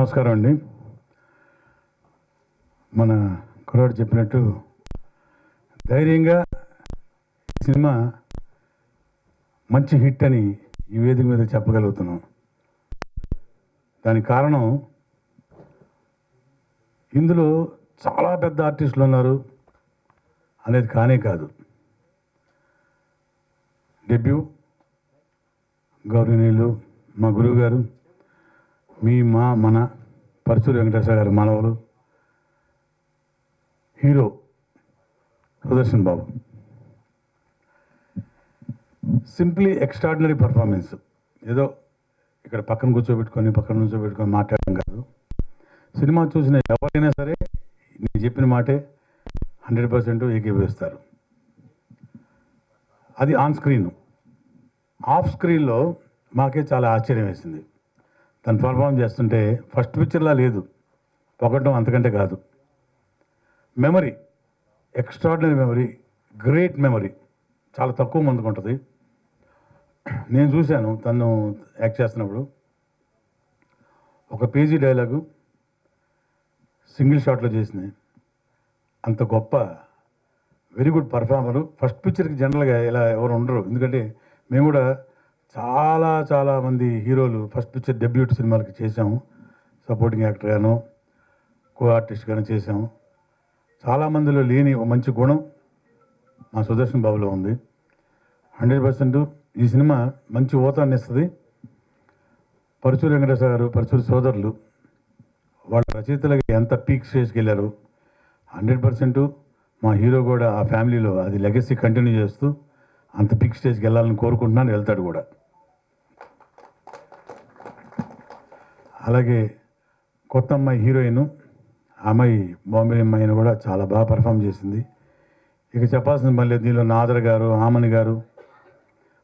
నమస్కారం అండి. మన కుర్రాడు చెప్పినట్టు ధైర్యంగా సినిమా మంచి హిట్ అని ఈ వేదిక మీద చెప్పగలుగుతున్నాం. దానికి కారణం ఇందులో చాలా పెద్ద ఆర్టిస్టులు ఉన్నారు అనేది కానే కాదు. డెబ్యూ గౌరవనీయులు మా గురువు గారు, మన పరుచూరి వెంకటేశ్వర గారి మనవలు, hero Sudarshan Babu. Simply extraordinary performance. ఏదో ఇక్కడ పక్కన కూర్చోబెట్టుకొని మాట్లాడడం కాదు. సినిమా చూసిన ఎవరైనా సరే నేను చెప్పిన మాటే 100% ఏకీభవిస్తారు. అది ఆన్ స్క్రీన్. ఆఫ్ స్క్రీన్లో మాకే చాలా ఆశ్చర్యం వేసింది. తను పర్ఫామ్ చేస్తుంటే ఫస్ట్ పిక్చర్లా లేదు, పొగటం అంతకంటే కాదు. Memory, extraordinary memory, great memory చాలా తక్కువ మందికి ఉంటుంది. నేను చూశాను తను యాక్ట్ చేస్తున్నప్పుడు. ఒక పేజీ డైలాగు సింగిల్ షాట్లో చేసింది. అంత గొప్ప వెరీ గుడ్ పర్ఫార్మరు. ఫస్ట్ పిక్చర్కి జనరల్గా ఇలా ఎవరు ఉండరు, ఎందుకంటే మేము కూడా చాలామంది హీరోలు ఫస్ట్ పిక్చర్ డెబ్యూట్ సినిమాలకి చేసాము. సపోర్టింగ్ యాక్టర్గాను, కో ఆర్టిస్ట్గాను చేసాము. చాలామందిలో లేని ఒక మంచి గుణం మా సుదర్శన్ బాబులో ఉంది. 100% ఈ సినిమా మంచి ఊతాన్ని ఇస్తుంది. పరుచూరి వెంకటేశ్వర గారు, పరుచూరి సోదరులు వాళ్ళ రచయితలకి ఎంత పీక్ స్టేజ్కి వెళ్ళారు. 100% మా హీరో కూడా ఆ ఫ్యామిలీలో అది లెగసీ కంటిన్యూ చేస్తూ అంత పీక్ స్టేజ్కి వెళ్ళాలని కోరుకుంటున్నాను, వెళ్తాడు కూడా. అలాగే కొత్త అమ్మాయి హీరోయిన్, అమ్మాయి బాంబే అమ్మాయిని కూడా చాలా బాగా పర్ఫామ్ చేసింది. ఇక చెప్పాల్సిన మళ్ళీ దీనిలో నాదర్ గారు, ఆమని గారు,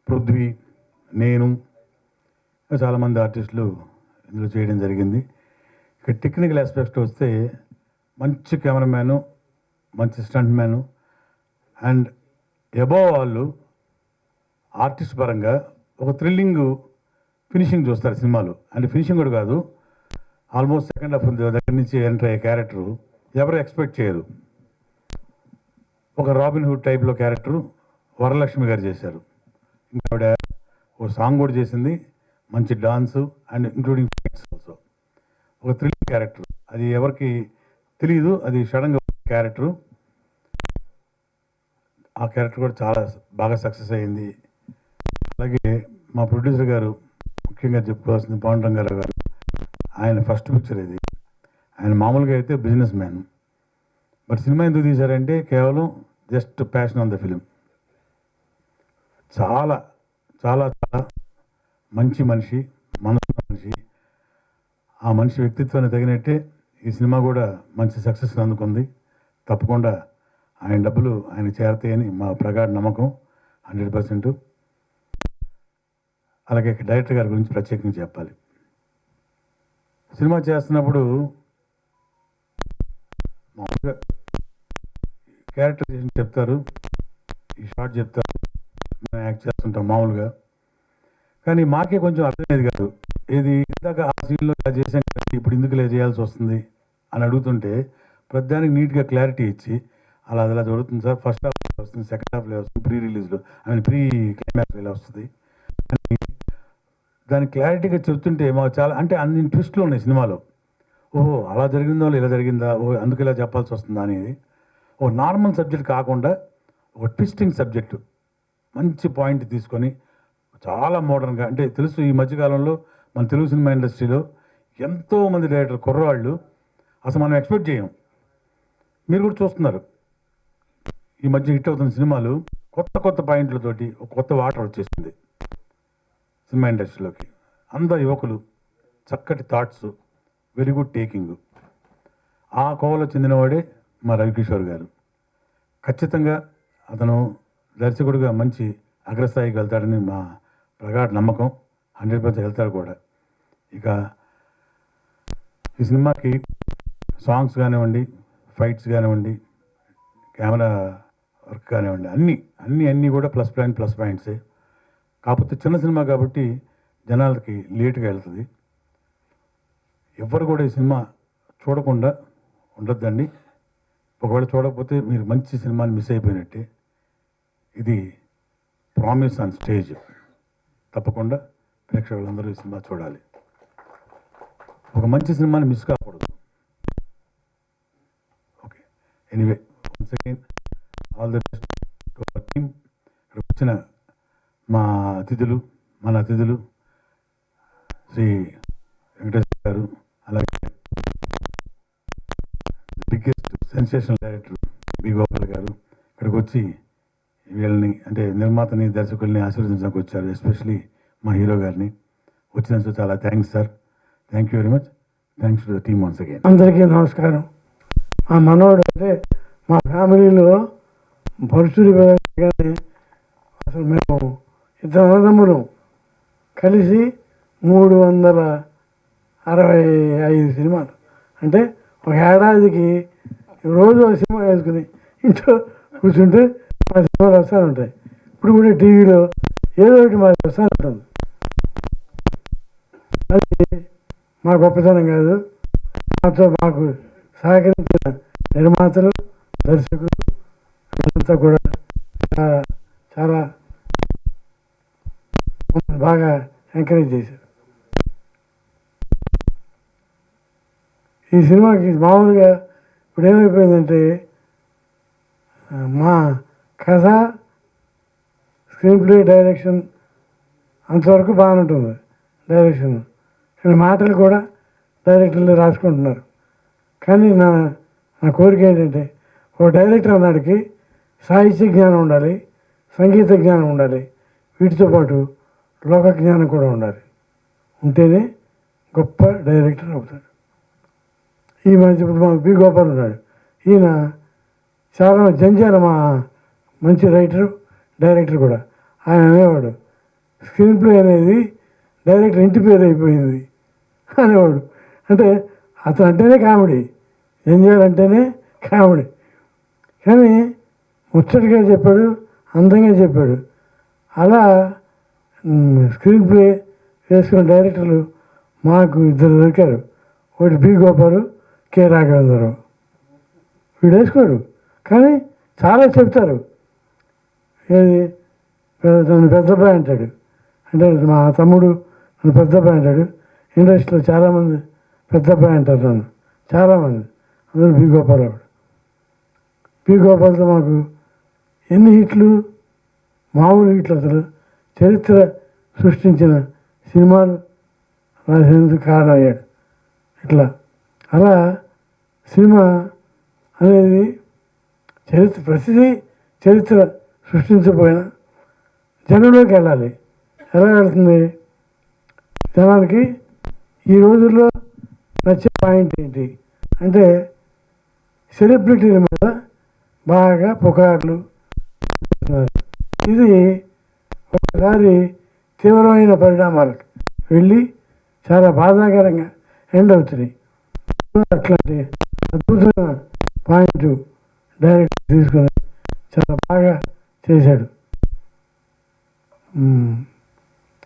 పృథ్వీ, నేను, చాలామంది ఆర్టిస్టులు ఇందులో చేయడం జరిగింది. ఇక టెక్నికల్ ఆస్పెక్ట్ వస్తే మంచి కెమెరామ్యాను, మంచి స్టంట్ మ్యాను అండ్ అబోవ్ వాళ్ళు ఆర్టిస్ట్ పరంగా ఒక థ్రిల్లింగ్ ఫినిషింగ్ చూస్తారు సినిమాలో. అంటే ఫినిషింగ్ కూడా కాదు, ఆల్మోస్ట్ సెకండ్ హాఫ్ దగ్గర నుంచి ఎంటర్ అయ్యే క్యారెక్టరు ఎవరు ఎక్స్పెక్ట్ చేయరు. ఒక రాబిన్ హుడ్ టైప్లో క్యారెక్టరు వరలక్ష్మి గారు చేశారు. ఇంకా ఆవిడ ఒక సాంగ్ కూడా చేసింది, మంచి dance and including fights also. ఒక థ్రిల్లింగ్ క్యారెక్టర్, అది ఎవరికి తెలియదు, అది సడన్గా క్యారెక్టరు. ఆ క్యారెక్టర్ కూడా చాలా బాగా సక్సెస్ అయ్యింది. అలాగే మా ప్రొడ్యూసర్ గారు, ముఖ్యంగా చెప్పుకోవాల్సింది పవన్ రంగారావు గారు. ఆయన ఫస్ట్ పిక్చర్ ఇది. ఆయన మామూలుగా అయితే బిజినెస్ మ్యాన్, బట్ సినిమా ఎందుకు తీశారంటే కేవలం just passion on the film. చాలా చాలా చాలా మంచి మనిషి, మనసు మనిషి. ఆ మనిషి వ్యక్తిత్వాన్ని తగినట్టే ఈ సినిమా కూడా మంచి సక్సెస్ అందుకుంది. తప్పకుండా ఆయన డబ్బులు ఆయన చేరతాయని మా ప్రగాఢ నమ్మకం, 100%. అలాగే డైరెక్టర్ గారి గురించి ప్రత్యేకంగా చెప్పాలి. సినిమా చేస్తున్నప్పుడు మామూలుగా క్యారెక్టరైజేషన్ చెప్తారు, ఈ షార్ట్ చెప్తారు, మేము యాక్ట్ చేస్తుంటాం మామూలుగా. కానీ మాకే కొంచెం అర్థమయ్యేది కాదు. ఏది ఇందాక ఆ సీన్లో ఇలా చేసాం కదా, ఇప్పుడు ఎందుకు ఇలా చేయాల్సి వస్తుంది అని అడుగుతుంటే ప్రతిదానికి నీట్గా క్లారిటీ ఇచ్చి అలా జరుగుతుంది సార్, ఫస్ట్ హాఫ్ వస్తుంది, సెకండ్ హాఫ్లో వస్తుంది, ప్రీ రిలీజ్లో ప్రీ క్లైమాక్స్ ఇలా వస్తుంది అని దాని క్లారిటీగా చెప్తుంటే మాకు చాలా, అంటే అన్ని ట్విస్ట్లు ఉన్నాయి సినిమాలో. ఓహో అలా జరిగిందో ఇలా జరిగిందా, ఓహో అందుకు ఇలా చెప్పాల్సి వస్తుందా అనేది. ఓ నార్మల్ సబ్జెక్ట్ కాకుండా ఒక ట్విస్టింగ్ సబ్జెక్టు మంచి పాయింట్ తీసుకొని చాలా మోడర్న్గా, అంటే తెలుసు ఈ మధ్యకాలంలో మన తెలుగు సినిమా ఇండస్ట్రీలో ఎంతోమంది డైరెక్టర్ కుర్రవాళ్ళు అసలు మనం ఎక్స్పెక్ట్ చేయం. మీరు కూడా చూస్తున్నారు ఈ మధ్య హిట్ అవుతున్న సినిమాలు కొత్త పాయింట్లతోటి ఒక కొత్త వాటర్ వచ్చేసింది సినిమా ఇండస్ట్రీలోకి. అందరు యువకులు, చక్కటి థాట్స్, వెరీ గుడ్ టేకింగ్. ఆ కోవలో చెందినవాడే మా రవికిషోర్ గారు. ఖచ్చితంగా అతను దర్శకుడిగా మంచి అగ్రస్థాయికి వెళ్తాడని మా ప్రగాఢ నమ్మకం, 100% వెళ్తాడు కూడా. ఇక ఈ సినిమాకి సాంగ్స్ కానివ్వండి, ఫైట్స్ కానివ్వండి, కెమెరా వర్క్ కానివ్వండి, అన్నీ కూడా ప్లస్ పాయింట్సే. కాకపోతే చిన్న సినిమా కాబట్టి జనాలకి లేటుగా వెళ్తుంది. ఎవరు కూడా ఈ సినిమా చూడకుండా ఉండొద్దండి. ఒకవేళ చూడకపోతే మీరు మంచి సినిమాని మిస్ అయిపోయినట్టే. ఇది ప్రామిస్ ఆన్ స్టేజ్. తప్పకుండా ప్రేక్షకులందరూ ఈ సినిమా చూడాలి. ఒక మంచి సినిమాని మిస్ కాకూడదు. Okay, anyway, once again all the best to our team. ఇక్కడ వచ్చిన మా అతిథులు, మన అతిథులు శ్రీ వెంకటేశ్వర గారు, అలాగే biggest sensational director B Gopal గారు ఇక్కడికి వచ్చి వీళ్ళని అంటే నిర్మాతని, దర్శకుల్ని ఆశీర్వదించడానికి వచ్చారు. ఎస్పెషలీ మా హీరో గారిని వచ్చినందుకు చాలా thanks sir. Thank you very much. Thanks to the team once again. అందరికీ నమస్కారం. మా మనోడు అంటే మా ఫ్యామిలీలో పరుచుడి కానీ అసలు మేము ఇద్దరు అన్నదమ్ములు కలిసి 365 సినిమాలు, అంటే ఒక ఏడాదికి రోజు ఒక సినిమా వేసుకుని ఇంట్లో కూర్చుంటే మా సినిమాలు వస్తూ ఉంటాయి. ఇప్పుడు కూడా టీవీలో ఏదో ఒకటి మాది వస్తూ ఉంటుంది. అది మా గొప్పతనం కాదు, మాకు సహకరించిన నిర్మాతలు, దర్శకులు వీళ్ళంతా కూడా చాలా బాగా ఎంకరేజ్ చేశారు. ఈ సినిమాకి మామూలుగా ఇప్పుడు ఏమైపోయిందంటే మా కథ, స్క్రీన్ ప్లే, డైరెక్షన్ అంతవరకు బాగానే ఉంటుంది. డైరెక్షన్ కానీ మాటలు కూడా డైరెక్టర్లు రాసుకుంటున్నారు. కానీ నా కోరిక ఏంటంటే ఓ డైరెక్టర్ అన్నాడికి సాహిత్య జ్ఞానం ఉండాలి, సంగీత జ్ఞానం ఉండాలి, వీటితో పాటు లోక జ్ఞానం కూడా ఉండాలి. ఉంటేనే గొప్ప డైరెక్టర్ అవుతాడు. ఈ మధ్య ఇప్పుడు మా బి గోపాల్ ఉన్నాడు. ఈయన చాలా జంజాల మా మంచి రైటరు, డైరెక్టర్ కూడా. ఆయన అనేవాడు స్క్రీన్ ప్లే అనేది డైరెక్టర్ ఇంటి పేరు అయిపోయింది అనేవాడు. అంటే అతను అంటేనే కామెడీ, జంజాల్ అంటేనే కామెడీ. కానీ ముచ్చటగా చెప్పాడు, అందంగా చెప్పాడు. అలా స్క్రీన్ ప్లే వేసుకున్న డైరెక్టర్లు మాకు ఇద్దరు దొరికారు. ఒకటి బి గోపాలు, కె రాఘవేంద్రరావు. వీడు వేసుకోడు కానీ చాలా చెప్తారు. ఏది నన్ను పెద్దబ్బాయి అంటాడు, అంటే మా తమ్ముడు నన్ను పెద్దబ్బాయి అంటాడు. ఇండస్ట్రీలో చాలామంది పెద్దబ్బాయి అంటారు నన్ను, చాలామంది. అందరూ బి గోపాలరావు. బి గోపాల్తో మాకు ఎన్ని హిట్లు, మామూలు హిట్లు, అసలు చరిత్ర సృష్టించిన సినిమాలు రాసేందుకు కారణం అయ్యాడు. ఇట్లా అలా సినిమా అనేది ప్రతిదీ చరిత్ర సృష్టించకపోయినా జనంలోకి వెళ్ళాలి. ఎలా వెళ్తుంది జనానికి? ఈ రోజుల్లో నచ్చే పాయింట్ ఏంటి అంటే సెలబ్రిటీల మీద బాగా పుకార్లు. ఇది ఒకసారి తీవ్రమైన పరిణామాలకు వెళ్ళి చాలా బాధాకరంగా ఎండ్ అవుతున్నాయి. అట్లాంటి అద్భుతమైన పాయింట్ డైరెక్ట్ తీసుకుని చాలా బాగా చేశాడు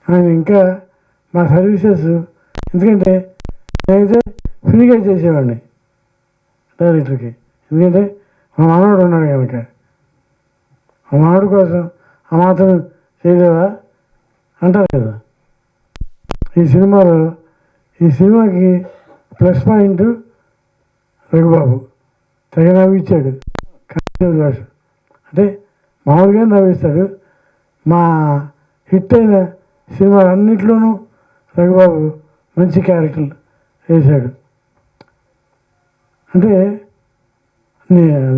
ఆయన. ఇంకా మా సర్వీసెస్, ఎందుకంటే నేనైతే ఫ్రీగా చేసేవాడిని డైరెక్టర్కి. ఎందుకంటే మా మానవుడు ఉన్నాడు కనుక. మా మానవుడి కోసం ఆ మాత్రం చేయలేవా అంటారు కదా. ఈ సినిమాకి ప్లస్ పాయింట్ రఘుబాబు తెగ నవ్విచ్చాడు. వేషం అంటే మామూలుగా నవ్విస్తాడు. మా హిట్ అయిన సినిమాలన్నింటిలోనూ రఘుబాబు మంచి క్యారెక్టర్లు వేశాడు. అంటే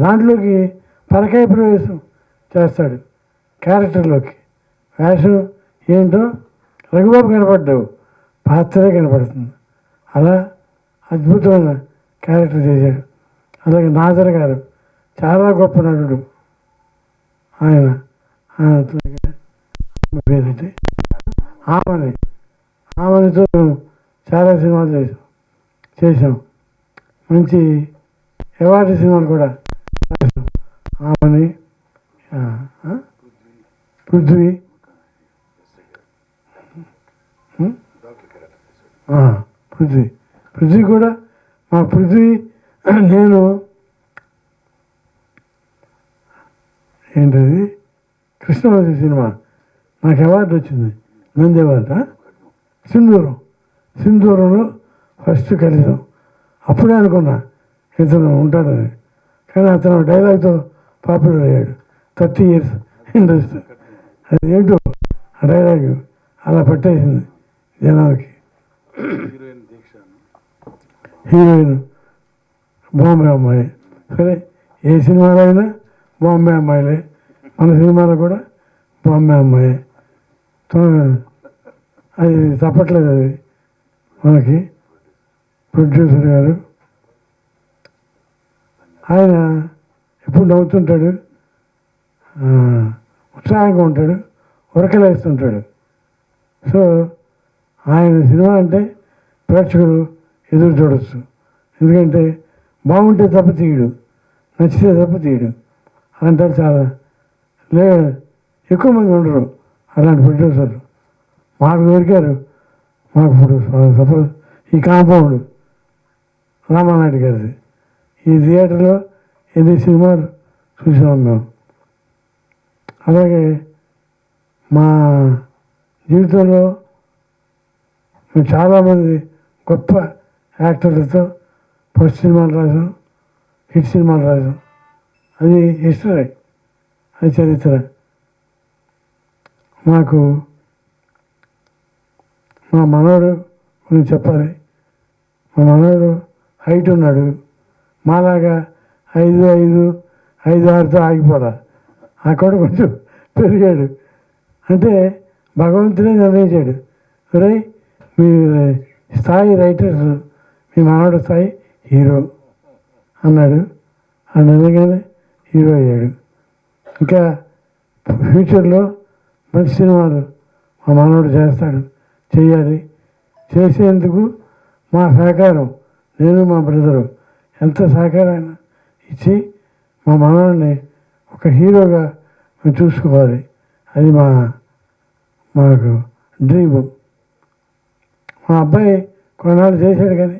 దాంట్లోకి పరకాయ ప్రవేశం చేస్తాడు క్యారెక్టర్లోకి. వేషం ఏంటో రఘుబాబు కనపడ్డావు, పాత్రే కనపడుతుంది. అలా అద్భుతమైన క్యారెక్టర్ చేశాడు. అలాగే నాజర్ గారు చాలా గొప్ప నటుడు. ఆయన పేరేంటి, ఆమెతో చాలా సినిమాలు చేసాం. మంచి అవార్డు సినిమాలు కూడా చేసాం. ఆమెని, పృథ్వీ, పృథ్వీ కూడా మా పృథ్వీ నేను ఏంటది కృష్ణవతి సినిమా నాకు అవార్డు వచ్చింది, నంది అవార్డు. సింధూరంలో ఫస్ట్ కలిసాం. అప్పుడే అనుకున్నా ఇతను ఉంటాడని, కానీ అతను డైలాగ్తో పాపులర్ అయ్యాడు. 30 years ఇండస్ట్రీ. అది ఏంటో ఆ డైలాగ్ అలా పట్టేసింది జనాలకి. హీరోయిన్ బాంబే అమ్మాయి. సరే, ఏ సినిమాలో అయినా బాంబే అమ్మాయిలే, మన సినిమాలో కూడా బాంబే అమ్మాయి. అది తప్పట్లేదు. అది మనకి ప్రొడ్యూసర్ గారు ఆయన ఎప్పుడు నవ్వుతుంటాడు, ఉత్సాహంగా ఉంటాడు, ఉరకలేస్తుంటాడు. సో ఆయన సినిమా అంటే ప్రేక్షకులు ఎదురు చూడవచ్చు. ఎందుకంటే బాగుంటే తప్ప తీయడు, నచ్చితే తప్ప తీయడు. అలాంటి చాలా ఎక్కువ మంది ఉండరు అలాంటి ప్రొడ్యూసర్లు. మాకు దొరికారు. మాకు ఇప్పుడు సపోజ్ ఈ కాంపౌండ్ రామానాయుడు గారిది, ఈ థియేటర్లో 8 సినిమాలు చూసాం మేము. అలాగే మా జీవితంలో మేము చాలామంది గొప్ప యాక్టర్లతో ఫస్ట్ సినిమాలు రాసాం, హిట్ సినిమాలు రాసాం. అది హిస్టరీ, అది చరిత్ర. మాకు మా మనవడు గురించి చెప్పాలి. మా మనవడు హైట్ ఉన్నాడు, మాలాగా 5'6" ఆగిపోరా. ఆ కూడా కొంచెం పెరిగాడు. అంటే భగవంతుడే నిర్ణయించాడు, ఒరే మీ స్థాయి రైటర్స్, మీ మనవడు స్థాయి హీరో అన్నాడు. ఆ నిజంగానే హీరో అయ్యాడు. ఇంకా ఫ్యూచర్లో మంచి సినిమాలు మా మనవడు చేస్తాడు, చేయాలి. చేసేందుకు మా సహకారం, నేను మా బ్రదరు ఎంత సహకారాన్ని ఇచ్చి మా మనవడిని ఒక హీరోగా మేము చూసుకోవాలి. అది మాకు డ్రీము. మా అబ్బాయి కొన్నాళ్ళు చేశాడు, కానీ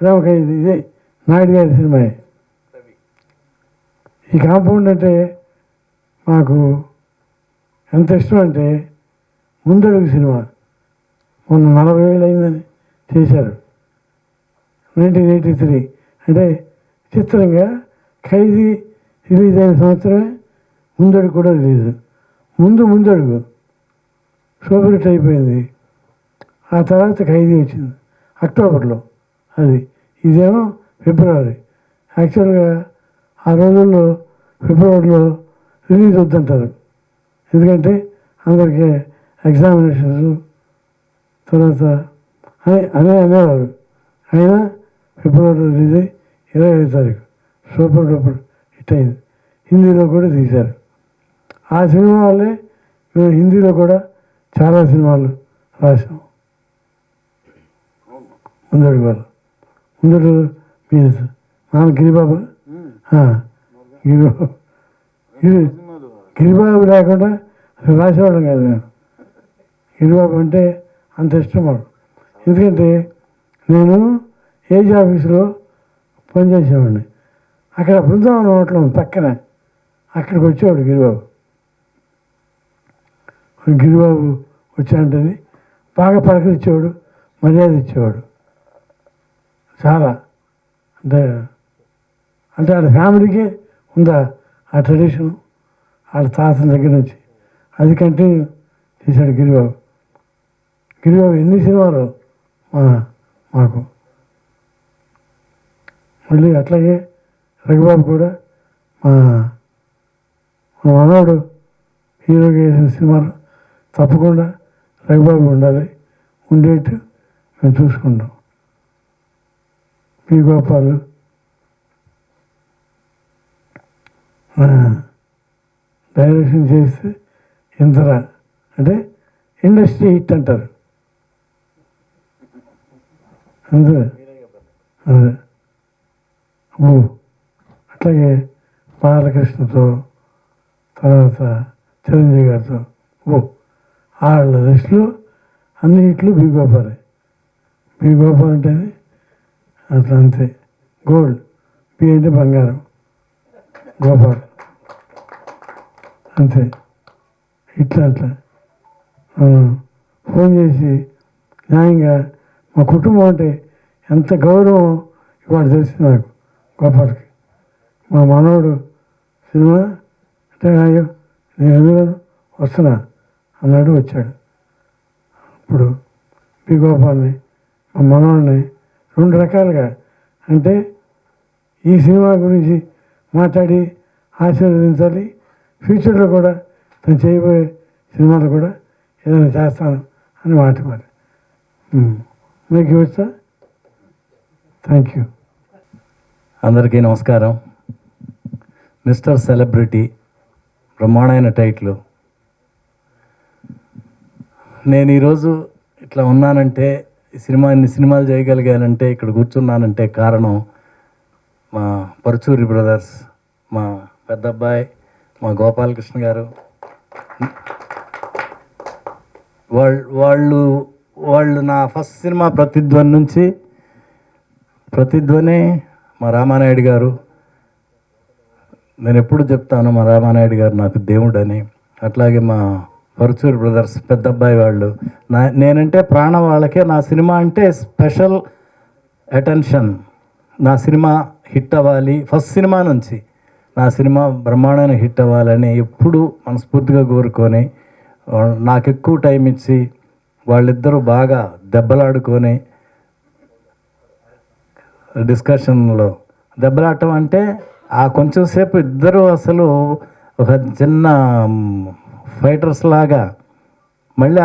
ప్రేమ ఖైదీ ఇదే నాయుడు గారి సినిమా. ఈ కాంపౌండ్ అంటే మాకు ఎంత ఇష్టం అంటే, ముందడుగు సినిమా మొన్న 40 ఏళ్ళు అయిందని చేశారు, 1983. అంటే చిత్రంగా ఖైదీ రిలీజ్ అయిన సంవత్సరమే ముందడుగు కూడా రిలీజ్. ముందడుగు సూపర్ హిట్ అయిపోయింది. ఆ తర్వాత ఖైదీ వచ్చింది అక్టోబర్లో. ఇదేమో ఫిబ్రవరి. యాక్చువల్గా ఆ రోజుల్లో ఫిబ్రవరిలో రిలీజ్ వద్దంటారు, ఎందుకంటే అందరికీ ఎగ్జామినేషన్స్ తర్వాత అనేవారు. అయినా ఫిబ్రవరిలో రిలీజ్ అయ్యి 25వ తారీఖు సూపర్ డూపర్ హిట్ అయింది. హిందీలో కూడా తీశారు. ఆ సినిమా వల్లే మేము హిందీలో కూడా చాలా సినిమాలు రాసాం. ముందడు మీ నాన్న గిరిబాబు. గిరిబాబు లేకుండా రాసేవాళ్ళం కాదు మేము. గిరిబాబు అంటే అంత ఇష్టం మాకు. ఎందుకంటే నేను ఏజ్ ఆఫీసులో పనిచేసేవాడిని. అక్కడ బృందావనం హోటల్ పక్కన, అక్కడికి వచ్చేవాడు గిరిబాబు. గిరిబాబు వచ్చాడంటది బాగా పలకరించేవాడు, మర్యాద ఇచ్చేవాడు చాలా. అంటే వాళ్ళ ఫ్యామిలీకే ఉందా ఆ ట్రెడిషన్, వాళ్ళ తాతల దగ్గర నుంచి. అది కంటిన్యూ చేశాడు గిరిబాబు. గిరిబాబు ఎన్ని సినిమాలు మాకు. మళ్ళీ అట్లాగే రఘుబాబు కూడా మా మనవడు హీరోగా వేసిన సినిమాలు తప్పకుండా రఘుబాబు ఉండాలి, ఉండేట్టు మేము చూసుకుంటాం. పి గోపాలు డైరెక్షన్ చేస్తే ఇంతరా అంటే ఇండస్ట్రీ హిట్ అంటారు. అంతే. అదే అట్లాగే బాలకృష్ణతో, తర్వాత చిరంజీవి గారితో వాళ్ళ దృష్టిలో అన్ని హిట్లు బి గోపాలే. బి గోపాల్ అంటే అట్లా అంతే. గోల్డ్, బి అంటే బంగారం, గోపాల్ అంతే. ఇట్లా అట్లా ఫోన్ చేసి న్యాయంగా మా కుటుంబం అంటే ఎంత గౌరవం ఇవాళ తెలిసింది నాకు గోపాల్కి. మా మనవడు సినిమా అంటే అయ్యో నేను ఎందుకు వస్తున్నా అన్నాడు, వచ్చాడు. ఇప్పుడు బి గోపాల్ని మా మనవాడిని 2 రకాలుగా అంటే ఈ సినిమా గురించి మాట్లాడి ఆశీర్వదించాలి, ఫ్యూచర్లో కూడా తను చేయబోయే సినిమాలు కూడా ఏదైనా చేస్తాను అని మాట మరి. మీకు వచ్చా? Thank you. అందరికీ నమస్కారం. మిస్టర్ సెలబ్రిటీ బ్రహ్మాండమైన టైటిల్. నేను ఈరోజు ఇట్లా ఉన్నానంటే, ఇన్ని సినిమాలు చేయగలిగానంటే, ఇక్కడ కూర్చున్నానంటే కారణం మా పరుచూరి బ్రదర్స్, మా పెద్ద అబ్బాయి, మా గోపాలకృష్ణ గారు. వాళ్ళు నా ఫస్ట్ సినిమా ప్రతిధ్వని మా రామానాయుడు గారు. నేను ఎప్పుడు చెప్తాను మా రామానాయుడు గారు నాకు దేవుడని. అట్లాగే మా పరుచూరి బ్రదర్స్ పెద్ద అబ్బాయి వాళ్ళు. నేనంటే ప్రాణం వాళ్ళకే. నా సినిమా అంటే స్పెషల్ అటెన్షన్. నా సినిమా హిట్ అవ్వాలి, ఫస్ట్ సినిమా నుంచి నా సినిమా బ్రహ్మాండమైన హిట్ అవ్వాలని ఎప్పుడు మనస్ఫూర్తిగా కోరుకొని, నాకు ఎక్కువ టైం ఇచ్చి వాళ్ళిద్దరూ బాగా దెబ్బలాడుకొని, డిస్కషన్లో దెబ్బలాడటం అంటే ఆ కొంచెం సేపు ఇద్దరు అసలు ఒక చిన్న ఫైటర్స్ లాగా, మళ్ళీ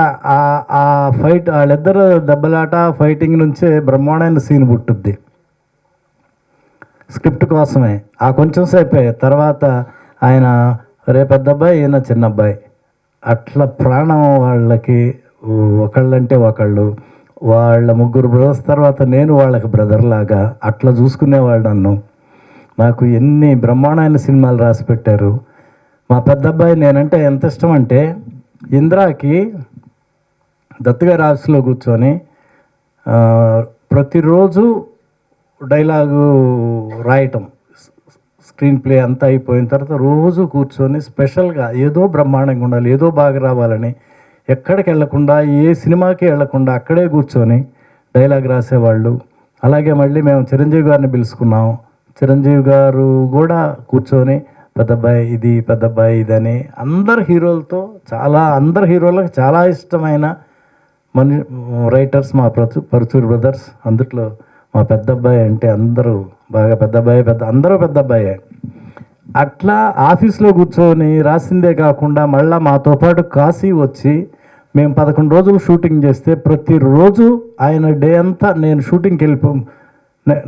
ఆ ఫైట్ వాళ్ళిద్దరు దెబ్బలాట ఫైటింగ్ నుంచే బ్రహ్మాండమైన సీన్ పుట్టుద్ది స్క్రిప్ట్ కోసమే. ఆ కొంచెం సేపే. తర్వాత ఆయన పెద్ద అబ్బాయి, ఈయన చిన్న అబ్బాయి, అట్లా ప్రాణం వాళ్ళకి. ఒకళ్ళంటే ఒకళ్ళు. వాళ్ళ ముగ్గురు బ్రదర్స్ తర్వాత నేను వాళ్ళకి బ్రదర్ లాగా అట్లా చూసుకునేవాళ్ళు నన్ను. నాకు ఎన్ని బ్రహ్మాండమైన సినిమాలు రాసి పెట్టారు. మా పెద్ద అబ్బాయి నేనంటే ఎంత ఇష్టం అంటే, ఇంద్రాకి దత్తుగారి ఆఫీస్లో కూర్చొని ప్రతిరోజు డైలాగు రాయటం, స్క్రీన్ ప్లే అంతా అయిపోయిన తర్వాత రోజు కూర్చొని స్పెషల్గా ఏదో బ్రహ్మాండంగా ఉండాలి, ఏదో బాగా రావాలని ఎక్కడికి వెళ్లకుండా, ఏ సినిమాకి వెళ్లకుండా అక్కడే కూర్చొని డైలాగ్ రాసేవాళ్ళు. అలాగే మళ్ళీ మేము చిరంజీవి గారిని పిలుచుకున్నాం. చిరంజీవి గారు కూడా కూర్చొని పెద్దబ్బాయి ఇది, పెద్దబ్బాయి ఇదని అందరు హీరోలకు చాలా ఇష్టమైన రైటర్స్ మా పరుచూరి బ్రదర్స్. అందుట్లో మా పెద్దబ్బాయి అంటే అందరూ బాగా అందరూ పెద్దబ్బాయే. అట్లా ఆఫీస్లో కూర్చొని రాసిందే కాకుండా మళ్ళీ మాతో పాటు కాశీ వచ్చి మేము 11 రోజులు షూటింగ్ చేస్తే ప్రతిరోజు ఆయన డే అంతా నేను షూటింగ్కి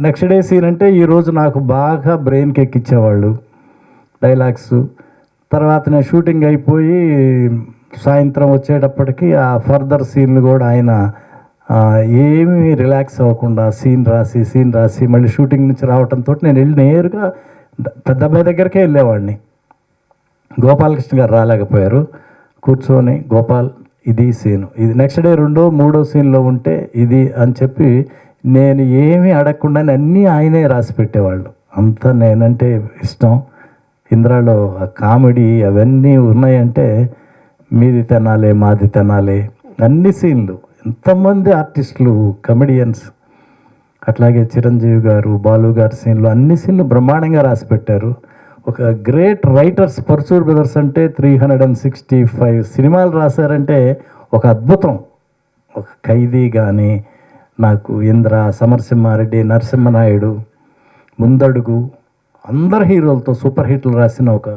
నెక్స్ట్ డే సీన్ అంటే ఈరోజు నాకు బాగా బ్రెయిన్కి ఎక్కించేవాళ్ళు డైలాగ్స్. తర్వాత నేను షూటింగ్ అయిపోయి సాయంత్రం వచ్చేటప్పటికి ఆ ఫర్దర్ సీన్లు కూడా ఆయన ఏమీ రిలాక్స్ అవ్వకుండా సీన్ రాసి మళ్ళీ షూటింగ్ నుంచి రావడంతో నేను వెళ్ళి నేరుగా పెద్ద అబ్బాయి దగ్గరికే వెళ్ళేవాడిని. గోపాలకృష్ణ గారు రాలేకపోయారు. కూర్చొని గోపాల్ ఇది సీను, ఇది నెక్స్ట్ డే 2వ 3వ సీన్లో ఉంటే ఇది అని చెప్పి నేను ఏమీ అడగకుండా అన్నీ ఆయనే రాసి పెట్టేవాళ్ళు. అంతా నేనంటే ఇష్టం. ఇంద్రాలో ఆ కామెడీ అవన్నీ ఉన్నాయంటే మీది తినాలి మాది తినాలి అన్ని సీన్లు, ఎంతమంది ఆర్టిస్టులు కమెడియన్స్. అట్లాగే చిరంజీవి గారు, బాలు గారి సీన్లు, అన్ని సీన్లు బ్రహ్మాండంగా రాసి పెట్టారు. ఒక గ్రేట్ రైటర్స్ పరుచూరి బ్రదర్స్ అంటే 365 సినిమాలు రాశారంటే ఒక అద్భుతం. ఒక ఖైదీ కానీ, నాకు ఇంద్ర, సమరసింహారెడ్డి, నరసింహనాయుడు, ముందడుగు, అందరు హీరోలతో సూపర్ హిట్లు రాసిన ఒక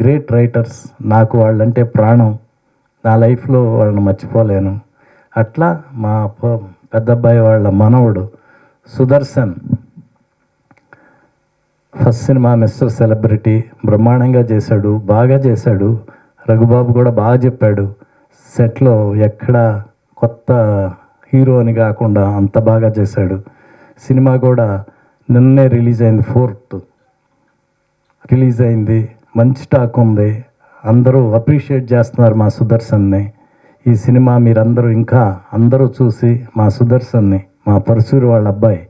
గ్రేట్ రైటర్స్. నాకు వాళ్ళంటే ప్రాణం. నా లైఫ్లో వాళ్ళని మర్చిపోలేను. అట్లా మా పెద్ద అబ్బాయి వాళ్ళ మనవడు Sudarshan first cinema mister celebrity బ్రహ్మాండంగా చేశాడు, బాగా చేశాడు. రఘుబాబు కూడా బాగా చెప్పాడు. సెట్లో ఎక్కడ కొత్త హీరో అని కాకుండా అంత బాగా చేశాడు. సినిమా కూడా నిన్నే రిలీజ్ అయింది, 4th రిలీజ్ అయింది. మంచి టాక్ ఉంది. అందరూ అప్రిషియేట్ చేస్తున్నారు మా సుదర్శన్ని. ఈ సినిమా మీరందరూ ఇంకా అందరూ చూసి మా సుదర్శన్ని, మా పరశూరి వాళ్ళ అబ్బాయి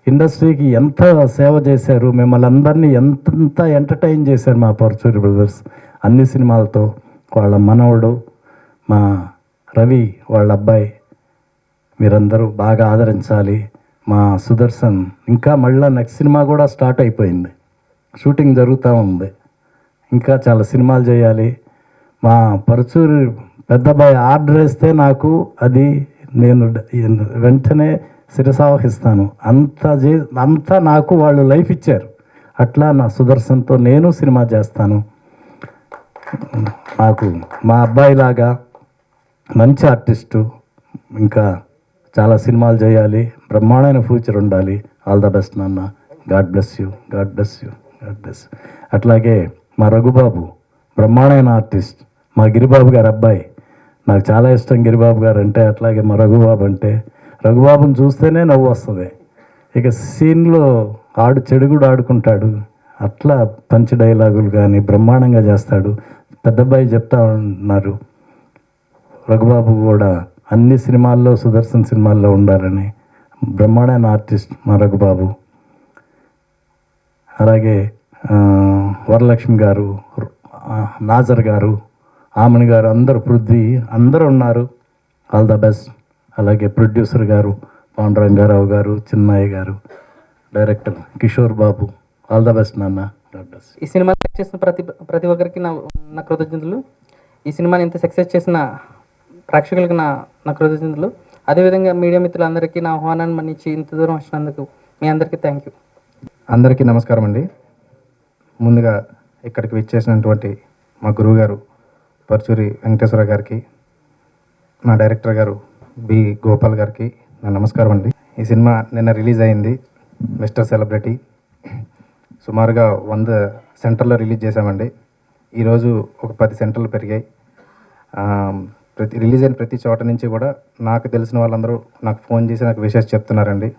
ఇండస్ట్రీకి ఎంత సేవ చేశారు, మిమ్మల్ని అందరినీ ఎంత ఎంటర్టైన్ చేశారు మా పరుచూరి బ్రదర్స్ అన్ని సినిమాలతో. వాళ్ళ మనవడు మా రవి వాళ్ళ అబ్బాయి, మీరందరూ బాగా ఆదరించాలి. మా సుదర్శన్ ఇంకా మళ్ళీ నెక్స్ట్ సినిమా కూడా స్టార్ట్ అయిపోయింది, షూటింగ్ జరుగుతూ ఉంది. ఇంకా చాలా సినిమాలు చేయాలి. మా పరుచూరి పెద్దబ్బాయి ఆర్డర్ వేస్తే నాకు అది నేను వెంటనే శిరసావహిస్తాను. అంతా నాకు వాళ్ళు లైఫ్ ఇచ్చారు. అట్లా నా సుదర్శన్తో నేను సినిమా చేస్తాను. నాకు మా అబ్బాయిలాగా మంచి ఆర్టిస్టు, ఇంకా చాలా సినిమాలు చేయాలి, బ్రహ్మాండమైన ఫ్యూచర్ ఉండాలి. ఆల్ ద బెస్ట్ నాన్న. God bless you, God bless you, God bless. అట్లాగే మా రఘుబాబు బ్రహ్మాండమైన ఆర్టిస్ట్, మా గిరిబాబు గారు అబ్బాయి. నాకు చాలా ఇష్టం గిరిబాబు గారు అంటే. అట్లాగే మా రఘుబాబు అంటే, రఘుబాబుని చూస్తేనే నవ్వు వస్తుంది. ఇక సీన్లో చెడు కూడా ఆడుకుంటాడు. అట్లా పంచి డైలాగులు కానీ బ్రహ్మాండంగా చేస్తాడు. పెద్దబ్బాయి చెప్తా ఉన్నారు, రఘుబాబు కూడా అన్ని సినిమాల్లో సుదర్శన్ సినిమాల్లో ఉండాలని. బ్రహ్మాండమైన ఆర్టిస్ట్ మా రఘుబాబు. అలాగే వరలక్ష్మి గారు, నాజర్ గారు, ఆమని గారు, అందరు పృథ్వీ అందరూ ఉన్నారు. All the best. అలాగే ప్రొడ్యూసర్ గారు పాండురంగారావు గారు, చిన్నయ్య గారు, director Kishore Babu, all the best నాన్న. ఈ సినిమా చేసిన ప్రతి ఒక్కరికి నా కృతజ్ఞతలు. ఈ సినిమాని ఇంత సక్సెస్ చేసిన ప్రేక్షకులకి నా కృతజ్ఞతలు. అదేవిధంగా మీడియా మిత్రులందరికీ నా ఆహ్వానాన్ని మన్నించి ఇంత దూరం వచ్చినందుకు మీ అందరికీ థ్యాంక్ యూ. అందరికీ నమస్కారం అండి. ముందుగా ఇక్కడికి విచ్చేసినటువంటి మా గురువు గారు పరుచూరి వెంకటేశ్వర గారికి, మా డైరెక్టర్ గారు బి గోపాల్ గారికి నా నమస్కారం అండి. ఈ సినిమా నిన్న రిలీజ్ అయింది, మిస్టర్ సెలబ్రిటీ. సుమారుగా 100 సెంటర్లో రిలీజ్ చేశామండి. ఈరోజు ఒక 10 సెంటర్లు పెరిగాయి. రిలీజ్ అయిన ప్రతి చోట నుంచి కూడా నాకు తెలిసిన వాళ్ళందరూ నాకు ఫోన్ చేసి నాకు విషెస్ చెప్తున్నారండి.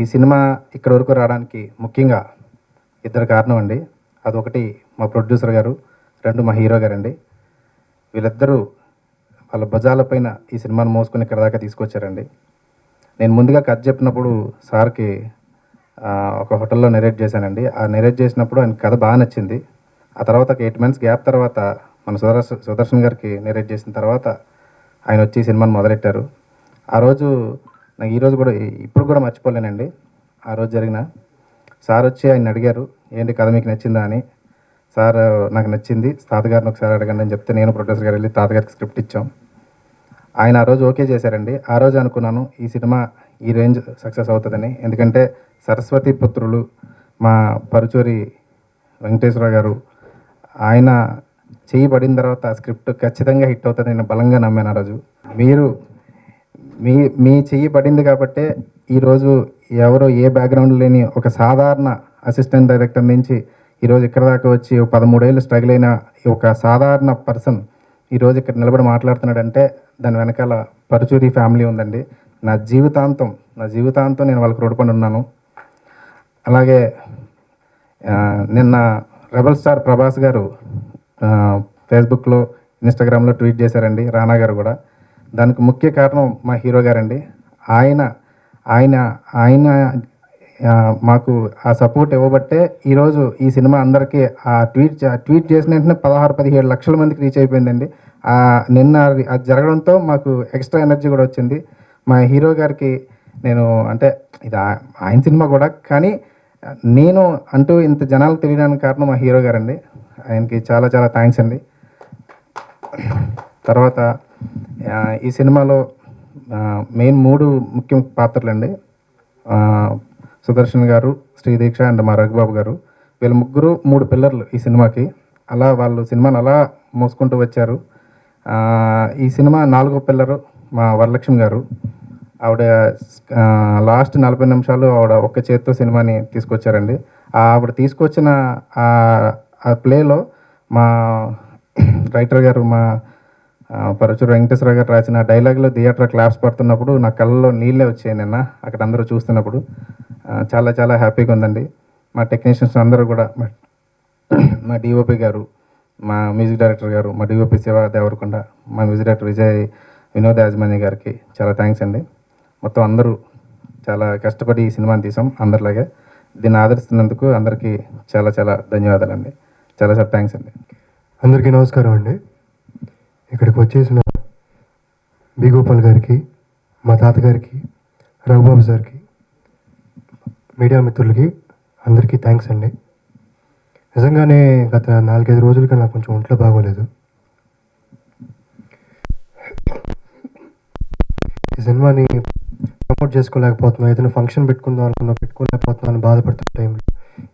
ఈ సినిమా ఇక్కడ వరకు రావడానికి ముఖ్యంగా 2 కారణం అండి. అదొకటి మా ప్రొడ్యూసర్ గారు, 2 మా హీరో గారండి. వీళ్ళిద్దరూ వాళ్ళ భుజాలపైన ఈ సినిమాను మోసుకొని ఇక్కడ దాకా తీసుకొచ్చారండి. నేను ముందుగా కథ చెప్పినప్పుడు సార్కి ఒక హోటల్లో నెరేట్ చేశానండి. ఆ నెరేట్ చేసినప్పుడు ఆయన కథ బాగా నచ్చింది. ఆ తర్వాత ఒక 8 months గ్యాప్ తర్వాత మన సుదర్శన్ గారికి నెరేట్ చేసిన తర్వాత ఆయన వచ్చి ఈ సినిమాను మొదలెట్టారు. ఆ రోజు నాకు ఈరోజు కూడా ఇప్పుడు కూడా మర్చిపోలేనండి. ఆ రోజు జరిగిన సార్ వచ్చి ఆయన అడిగారు, ఏంటి కథ మీకు నచ్చిందా అని. సార్ నాకు నచ్చింది, తాతగారిని ఒకసారి అడగండి అని చెప్తే నేను ప్రొడ్యూసర్ గారు వెళ్ళి తాతగారికి స్క్రిప్ట్ ఇచ్చాం. ఆయన ఆ రోజు ఓకే చేశారండి. ఆ రోజు అనుకున్నాను ఈ సినిమా ఈ రేంజ్ సక్సెస్ అవుతుందని. ఎందుకంటే సరస్వతి పుత్రులు మా పరుచూరి వెంకటేశ్వర గారు, ఆయన చేయి పడిన తర్వాత స్క్రిప్ట్ ఖచ్చితంగా హిట్ అవుతుంది నేను బలంగా నమ్మాను. ఆ రోజు మీరు మీ చెయ్యి పడింది కాబట్టే ఈరోజు ఎవరో ఏ బ్యాక్గ్రౌండ్ లేని ఒక సాధారణ అసిస్టెంట్ డైరెక్టర్ నుంచి ఈరోజు ఇక్కడ దాకా వచ్చి 13 ఏళ్ళు స్ట్రగుల్ అయిన ఒక సాధారణ పర్సన్ ఈరోజు ఇక్కడ నిలబడి మాట్లాడుతున్నాడంటే దాని వెనకాల పరుచూరి ఫ్యామిలీ ఉందండి. నా జీవితాంతం నేను వాళ్ళకి రుణపడి ఉన్నాను. అలాగే నిన్న రెబల్ స్టార్ ప్రభాస్ గారు ఫేస్బుక్లో, ఇన్స్టాగ్రామ్లో ట్వీట్ చేశారండి, రానా గారు కూడా. దానికి ముఖ్య కారణం మా హీరో గారండి. ఆయన మాకు ఆ సపోర్ట్ ఇవ్వబట్టే ఈరోజు ఈ సినిమా అందరికీ ఆ ట్వీట్ చేసిన వెంటనే 16-17 లక్షల మందికి రీచ్ అయిపోయిందండి. నిన్న అది జరగడంతో మాకు ఎక్స్ట్రా ఎనర్జీ కూడా వచ్చింది. మా హీరో గారికి నేను అంటే ఇది ఆయన సినిమా కూడా, కానీ నేను అంటూ ఇంత జనాలకు తెలియడానికి కారణం మా హీరో గారండి. ఆయనకి చాలా చాలా థ్యాంక్స్ అండి. తర్వాత ఈ సినిమాలో మెయిన్ 3 ముఖ్య పాత్రలండి. సుదర్శన్ గారు, శ్రీదీక్ష అండ్ మా రఘుబాబు గారు. వీళ్ళ ముగ్గురు 3 పిల్లర్లు ఈ సినిమాకి. అలా వాళ్ళు సినిమాని అలా మోసుకుంటూ వచ్చారు. ఈ సినిమా 4వ పిల్లరు మా వరలక్ష్మి గారు. ఆవిడ లాస్ట్ 40 నిమిషాలు ఆవిడ ఒక్క చేత్తో సినిమాని తీసుకొచ్చారండి. ఆవిడ తీసుకొచ్చిన ఆ ప్లేలో మా రైటర్ గారు, మా పరుచూరి వెంకటేశ్వర గారు రాసిన డైలాగ్లో థియేటర్ క్లాప్స్ పడుతున్నప్పుడు నా కళ్ళలో నీళ్ళే వచ్చాయి నిన్న అక్కడ అందరూ చూస్తున్నప్పుడు. చాలా చాలా హ్యాపీగా ఉందండి. మా టెక్నీషియన్స్ అందరూ కూడా, మా డిఓపి గారు, మా మ్యూజిక్ డైరెక్టర్ గారు, మా డిఓపి శివ దేవరకొండ, మా మ్యూజిక్ డైరెక్టర్ వినోద్ యాజమాన్య గారికి చాలా థ్యాంక్స్ అండి. మొత్తం అందరూ చాలా కష్టపడి ఈ సినిమాని తీసాం అందరిలాగే. దీన్ని ఆదరిస్తున్నందుకు అందరికీ చాలా చాలా ధన్యవాదాలండి. చాలా చాలా థ్యాంక్స్ అండి. అందరికీ నమస్కారం అండి. ఇక్కడికి వచ్చేసిన బి గోపాల్ గారికి, మా తాతగారికి, రఘుబాబు సార్కి, మీడియా మిత్రులకి అందరికీ థ్యాంక్స్ అండి. నిజంగానే గత 4-5 రోజులుగా నాకు కొంచెం ఒంట్లో బాగోలేదు. ఈ సినిమాని ప్రమోట్ చేసుకోలేకపోతున్నాం, ఏదైనా ఫంక్షన్ పెట్టుకోలేకపోతున్నాం అని బాధపడుతున్న టైంలో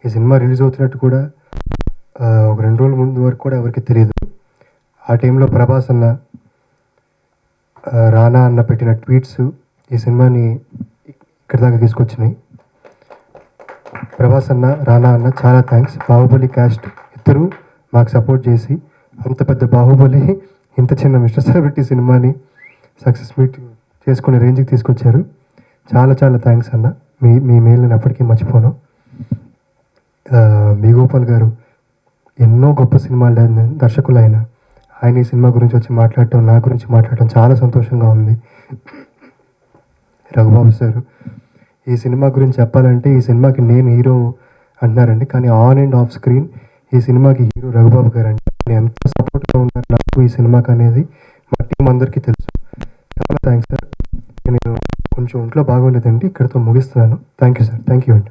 ఈ సినిమా రిలీజ్ అవుతున్నట్టు కూడా ఒక 2 రోజుల ముందు వరకు కూడా ఎవరికి తెలియదు. ఆ టైంలో ప్రభాస్ అన్న, రానా అన్న పెట్టిన ట్వీట్స్ ఈ సినిమాని ఇక్కడి దాకా తీసుకొచ్చినాయి. ప్రభాస్ అన్న, రానా అన్న చాలా థ్యాంక్స్. బాహుబలి క్యాస్ట్ ఇద్దరు మాకు సపోర్ట్ చేసి అంత పెద్ద బాహుబలి ఇంత చిన్న మిస్టర్ సెలబ్రిటీ సినిమాని సక్సెస్ మీట్ చేసుకునే రేంజ్కి తీసుకొచ్చారు. చాలా చాలా థ్యాంక్స్ అన్న. మీ మేలు నేను ఎప్పటికీ మర్చిపోను. బి గోపాల్ గారు ఎన్నో గొప్ప సినిమాలు దర్శకులు ఆయన ఈ సినిమా గురించి వచ్చి మాట్లాడటం, నా గురించి మాట్లాడటం చాలా సంతోషంగా ఉంది. రఘుబాబు సార్ ఈ సినిమా గురించి చెప్పాలంటే ఈ సినిమాకి నేను హీరో అంటున్నారండి, కానీ ఆన్ అండ్ ఆఫ్ స్క్రీన్ ఈ సినిమాకి హీరో రఘుబాబు గారు అండి. ఎంత సపోర్ట్గా ఉన్నారు నాకు ఈ సినిమాకి అనేది మా టీం అందరికీ తెలుసు. చాలా థ్యాంక్స్ సార్. నేను కొంచెం ఒంట్లో బాగోలేదండి, ఇక్కడితో ముగిస్తున్నాను. Thank you sir. Thank you అండి.